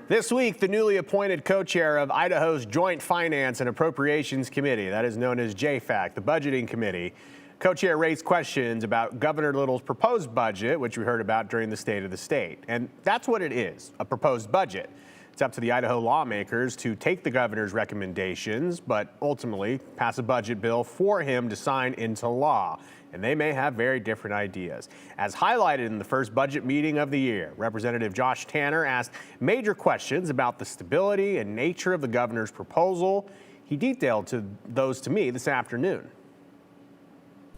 This week, the newly appointed co-chair of Idaho's Joint Finance-Appropriations Committee, that is known as JFAC, the budgeting committee, co-chair raised questions about Governor Little's proposed budget, which we heard about during the State of the State. And that's what it is, a proposed budget. It's up to the Idaho lawmakers to take the governor's recommendations, but ultimately pass a budget bill for him to sign into law. And they may have very different ideas. As highlighted in the first budget meeting of the year, Representative Josh Tanner asked major questions about the stability and nature of the governor's proposal. He detailed those to me this afternoon.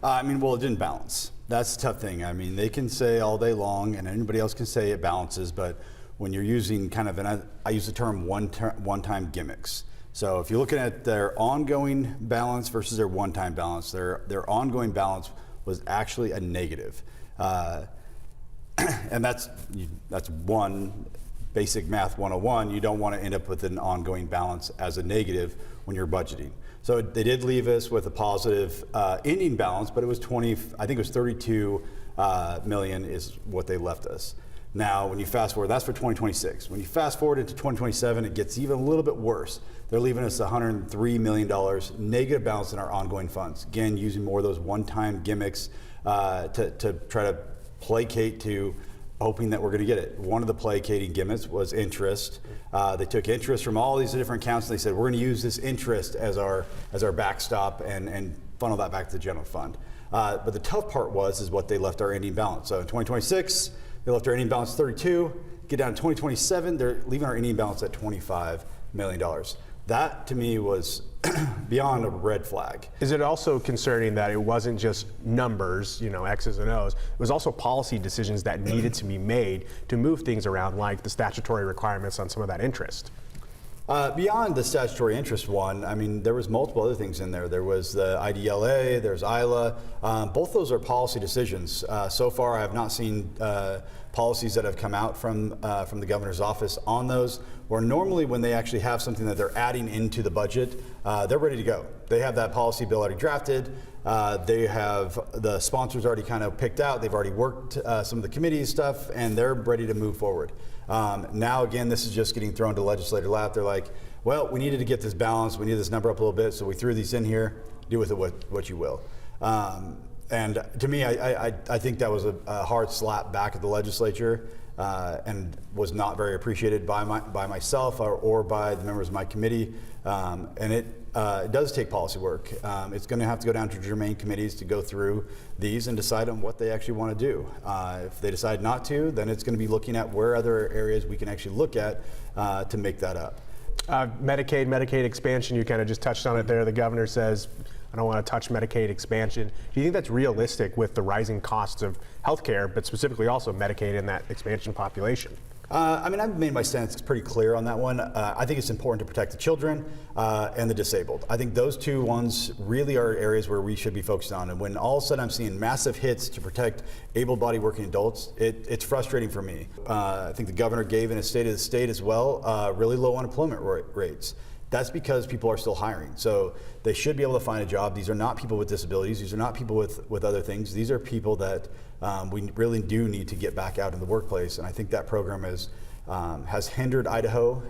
Well, it didn't balance. That's the tough thing. They can say all day long, and anybody else can say it balances, but when you're using kind of I use the term one-time gimmicks. So if you're looking at their ongoing balance versus their one-time balance, their ongoing balance was actually a negative. And that's one basic math 101. You don't want to end up with an ongoing balance as a negative when you're budgeting. So they did leave us with a positive ending balance, but it was I think it was 32 million is what they left us. Now, when you fast forward, that's for 2026. When you fast forward into 2027, it gets even a little bit worse. They're leaving us $103 million negative balance in our ongoing funds. Again, using more of those one-time gimmicks to try to placate to hoping that we're going to get it. One of the placating gimmicks was interest. They took interest from all these different accounts, and they said, we're going to use this interest as our backstop and funnel that back to the general fund. But the tough part is what they left our ending balance. So in 2026, they left our ending balance 32. Get down to 2027, they're leaving our ending balance at $25 million. That to me was beyond a red flag. Is it also concerning that it wasn't just numbers, X's and O's, it was also policy decisions that needed to be made to move things around, like the statutory requirements on some of that interest? Beyond the statutory interest one, there was multiple other things in there. There was the IDLA, there's ILA. Both those are policy decisions. So far, I have not seen policies that have come out from the governor's office on those, where normally when they actually have something that they're adding into the budget, they're ready to go. They have that policy bill already drafted. They have the sponsors already kind of picked out. They've already worked some of the committee stuff, and they're ready to move forward. Now, again, this is just getting thrown to legislator lap. They're like, well, we needed to get this balance. We need this number up a little bit, so we threw these in here. Do with it what you will. And to me, I think that was a hard slap back at the legislature and was not very appreciated by myself or by the members of my committee. And it does take policy work. It's going to have to go down to germane committees to go through these and decide on what they actually want to do. If they decide not to, then it's going to be looking at where other areas we can actually look at to make that up. Medicaid expansion, you kind of just touched on it there. The governor says, I don't want to touch Medicaid expansion. Do you think that's realistic with the rising costs of healthcare, but specifically also Medicaid in that expansion population? I've made my stance pretty clear on that one. I think it's important to protect the children and the disabled. I think those two ones really are areas where we should be focused on. And when all of a sudden I'm seeing massive hits to protect able-bodied working adults, it's frustrating for me. I think the governor gave in a State of the State as well really low unemployment rates. That's because people are still hiring. So they should be able to find a job. These are not people with disabilities. These are not people with other things. These are people that we really do need to get back out in the workplace. And I think that program has hindered Idaho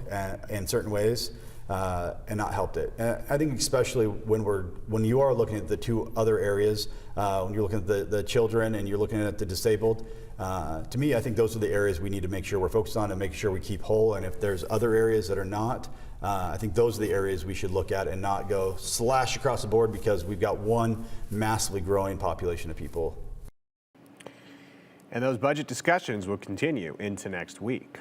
in certain ways and not helped it. And I think especially when you are looking at the two other areas, when you're looking at the children and you're looking at the disabled, to me, I think those are the areas we need to make sure we're focused on and make sure we keep whole. And if there's other areas that are not, I think those are the areas we should look at and not go slash across the board because we've got one massively growing population of people. And those budget discussions will continue into next week.